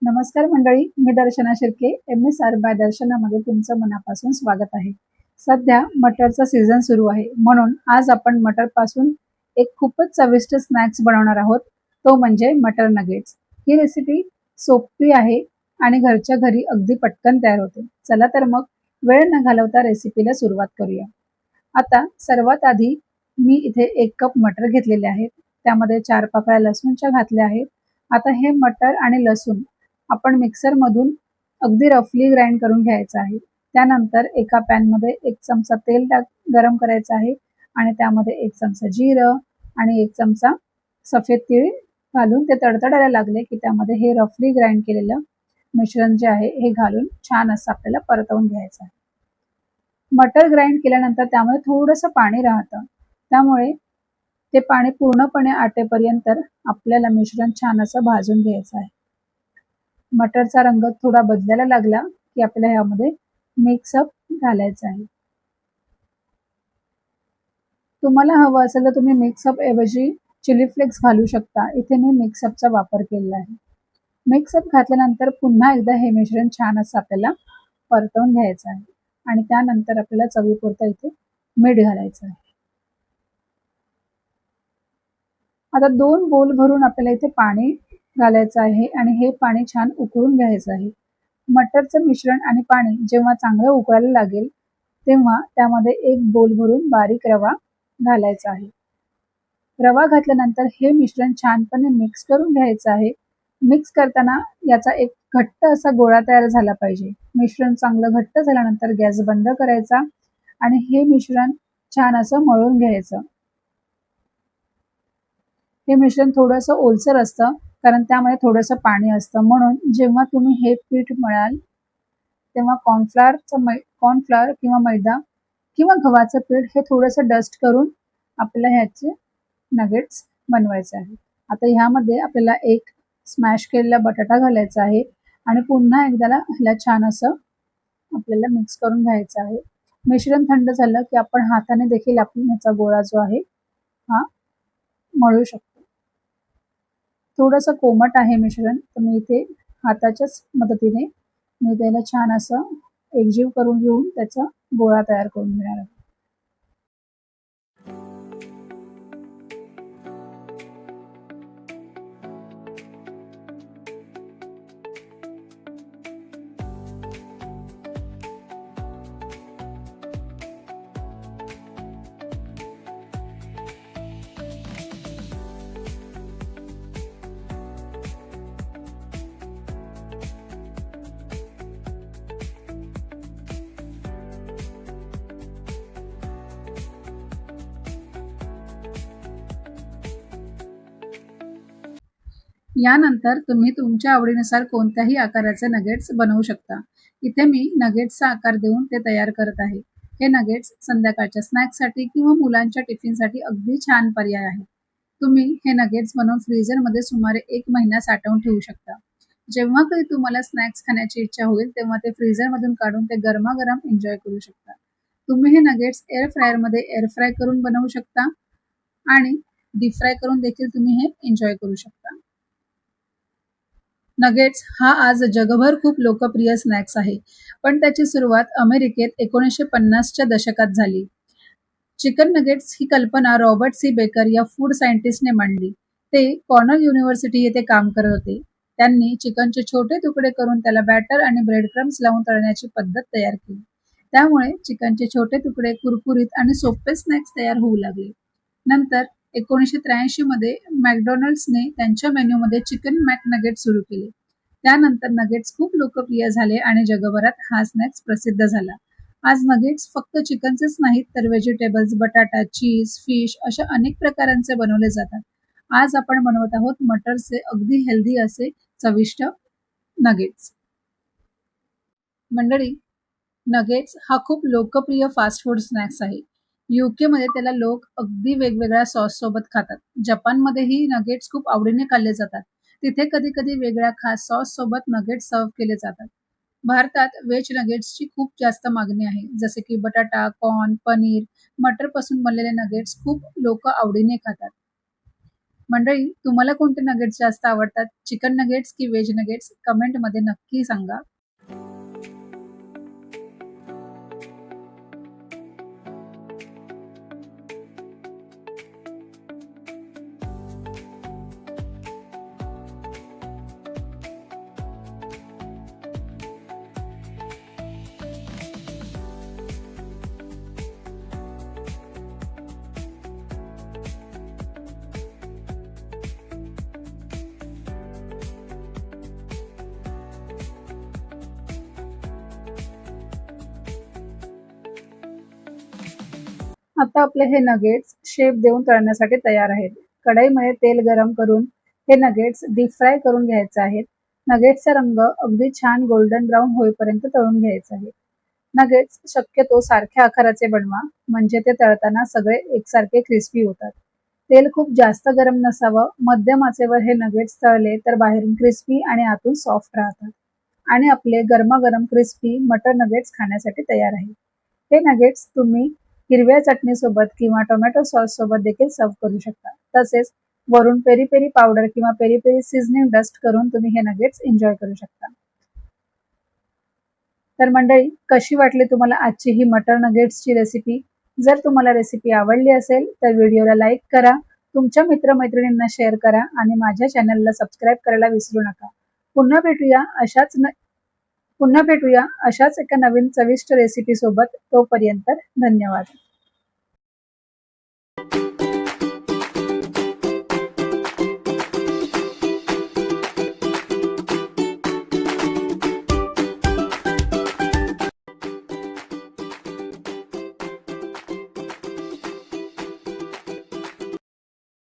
नमस्कार मंडळी, मी दर्शना Shirke. MSR bye दर्शनामध्ये तुमचं मनापासून स्वागत आहे. सध्या मटरचा सीझन सुरू आहे, म्हणून आज आपण मटरपासून एक खूपच चविष्ट स्नॅक्स बनवणार आहोत. तो म्हणजे मटर नगेट्स. ही रेसिपी सोपी आहे आणि घरच्या घरी अगदी पटकन तयार होते. चला तर मग वेळ न घालवता रेसिपीला सुरुवात करूया. आता सर्वात आधी मी इथे 1 कप मटर घेतलेले आहेत. त्यामध्ये 4 पाकळ्या लसूणच्या घातल्या आहेत. आता हे मटर आणि लसूण आपण मिक्सरमधून अगदी रफली ग्राइंड करून घ्यायचं आहे. त्यानंतर एका पॅनमध्ये 1 चमचा तेल गरम करायचं आहे आणि त्यामध्ये 1 चमचा जिरं आणि 1 चमचा सफेद तीळ घालून ते तडतडायला लागले की त्यामध्ये हे रफली ग्राइंड केलेलं मिश्रण जे आहे हे घालून छान असं आपल्याला परतवून घ्यायचं आहे. मटर ग्राइंड केल्यानंतर त्यामध्ये थोडंसं पाणी राहतं, त्यामुळे ते पाणी पूर्णपणे आटेपर्यंत आपल्याला मिश्रण छान असं भाजून घ्यायचं आहे. मटरचा रंग थोडा बदलायला लागला की आपल्याला ह्यामध्ये मिक्सअप घालायचं आहे. तुम्हाला हवं असेल तर तुम्ही मिक्सअप ऐवजी चिली फ्लेक्स घालू शकता. इथे मी मिक्सअपचा वापर केलेला आहे. मिक्सअप घातल्यानंतर पुन्हा एकदा हे मिश्रण छान असं आपल्याला परतवून घ्यायचं आहे आणि त्यानंतर आपल्याला चवीपुरतं इथे मीठ घालायचं आहे. आता 2 बोल भरून आपल्याला इथे पाणी घालायचं आहे आणि हे पाणी छान उकळून घ्यायचं आहे. मटरचं मिश्रण आणि पाणी जेव्हा चांगलं उकळायला लागेल तेव्हा त्यामध्ये 1 बोल भरून बारीक रवा घालायचा आहे. रवा घातल्यानंतर हे मिश्रण छानपणे मिक्स करून घ्यायचं आहे. मिक्स करताना याचा एक घट्ट असा गोळा तयार झाला पाहिजे. मिश्रण चांगलं घट्ट झाल्यानंतर गॅस बंद करायचा आणि हे मिश्रण छान असं मळून घ्यायचं. हे मिश्रण थोडंसं ओलसर असतं कारण त्यामध्ये थोडंसं पाणी असतं, म्हणून जेव्हा तुम्ही हे पीठ मळाल तेव्हा कॉर्नफ्लॉवर किंवा मैदा किंवा गव्हाचं पीठ हे थोडंसं डस्ट करून आपल्याला ह्याचे नगेट्स बनवायचे आहे. आता ह्यामध्ये आपल्याला 1 स्मॅश केलेला बटाटा घालायचा आहे आणि पुन्हा एकदा ह्याला छान असं आपल्याला मिक्स करून घ्यायचं आहे. मिश्रण थंड झालं की आपण हाताने देखील आपण ह्याचा गोळा जो आहे हा मळू शकतो. थोडंसं कोमट आहे मिश्रण, तर मी इथे हाताच्याच मदतीने मी त्याला छान असं एकजीव करून घेऊन त्याचा गोळा तयार करून घेणार आहे. यानंतर तुम्ही तुमच्या आवडीनुसार कोणत्याही आकाराचे नगेट्स बनवू शकता. इथे मी नगेट्सचा आकार देऊन ते तयार करत आहे. हे नगेट्स संध्याकाळच्या स्नॅक्ससाठी किंवा मुलांच्या टिफिनसाठी अगदी छान पर्याय आहे. तुम्ही हे नगेट्स बनवून फ्रीझरमध्ये सुमारे 1 महिना साठवून ठेवू शकता. जेव्हा कधी तुम्हाला स्नॅक्स खाण्याची इच्छा होईल तेव्हा ते फ्रीझरमधून काढून ते गरमागरम एन्जॉय करू शकता. तुम्ही हे नगेट्स एअर फ्रायरमध्ये एअर फ्राय करून बनवू शकता आणि डीप फ्राय करून देखील तुम्ही हे एन्जॉय करू शकता. नगेट्स हा आज जगभर खूप लोकप्रिय स्नॅक्स आहे, पण त्याची सुरुवात अमेरिकेत 1950च्या दशकात झाली. चिकन नगेट्स ही कल्पना रॉबर्ट सी बेकर या फूड सायंटिस्टने मांडली. ते कॉर्नल युनिव्हर्सिटी येथे काम करत होते. त्यांनी चिकनचे छोटे तुकडे करून त्याला बॅटर आणि ब्रेड क्रम्स लावून तळण्याची पद्धत तयार केली. त्यामुळे चिकनचे छोटे तुकडे कुरकुरीत आणि सोपे स्नॅक्स तयार होऊ लागले. नंतर 1983 मध्ये मॅकडॉनल्ड्सने त्यांच्या मेन्यूमध्ये चिकन मॅक नगेट्स सुरू केले. त्यानंतर नगेट्स खूप लोकप्रिय झाले आणि जगभरात हा स्नॅक्स प्रसिद्ध झाला. आज नगेट्स फक्त चिकनचेच नाहीत तर व्हेजिटेबल्स, बटाटा, चीज, फिश अशा अनेक प्रकारांचे बनवले जातात. आज आपण बनवत आहोत मटरचे अगदी हेल्दी असे चविष्ट नगेट्स. मंडळी, नगेट्स हा खूप लोकप्रिय फास्ट फूड स्नॅक्स आहे. UK मध्ये त्याला लोक अगदी वेगवेगळ्या सॉस सोबत खातात. जपानमध्येही नगेट्स खूप आवडीने खाल्ले जातात. तिथे कधी कधी वेगळ्या खास सॉस सोबत नगेट्स सर्व केले जातात. भारतात व्हेज नगेट्सची खूप जास्त मागणी आहे, जसे की बटाटा, कॉर्न, पनीर, मटर पासून बनलेले नगेट्स खूप लोक आवडीने खातात. मंडळी, तुम्हाला कोणते नगेट्स जास्त आवडतात? चिकन नगेट्स की व्हेज नगेट्स? कमेंटमध्ये नक्की सांगा. आता आपले हे नगेट्स शेप देऊन तळण्यासाठी तयार आहेत. कढईमध्ये तेल गरम करून हे नगेट्स डीप फ्राय करून घ्यायचे आहेत. नगेट्सचा रंग अगदी छान गोल्डन ब्राऊन होईपर्यंत तळून घ्यायचा आहे. नगेट्स शक्यतो सारख्या आकाराचे बनवा, म्हणजे ते तळताना सगळे एकसारखे क्रिस्पी होतात. तेल खूप जास्त गरम नसावं. मध्यम आचेवर हे नगेट्स तळले तर बाहेरून क्रिस्पी आणि आतून सॉफ्ट राहतात. आणि आपले गरमागरम क्रिस्पी मटर नगेट्स खाण्यासाठी तयार आहे. हे नगेट्स तुम्ही हिरव्या चटणीसोबत किंवा टोमॅटो सॉस सोबत देखील सर्व करू शकता. तसेच वरून पेरी पेरी पावडर किंवा पेरी पेरी सीझनिंग डस्ट करून तुम्ही हे नगेट्स एन्जॉय करू शकता. तर मंडळी, कशी वाटली तुम्हाला आजची ही मटर नगेट्सची रेसिपी? जर तुम्हाला रेसिपी आवडली असेल तर व्हिडिओला लाईक करा, तुमच्या मित्रमैत्रिणींना शेअर करा आणि माझ्या चॅनलला सबस्क्राईब करायला विसरू नका. पुन्हा भेटूया अशाच एका नवीन चविष्ट रेसिपी सोबत. तोपर्यंत धन्यवाद.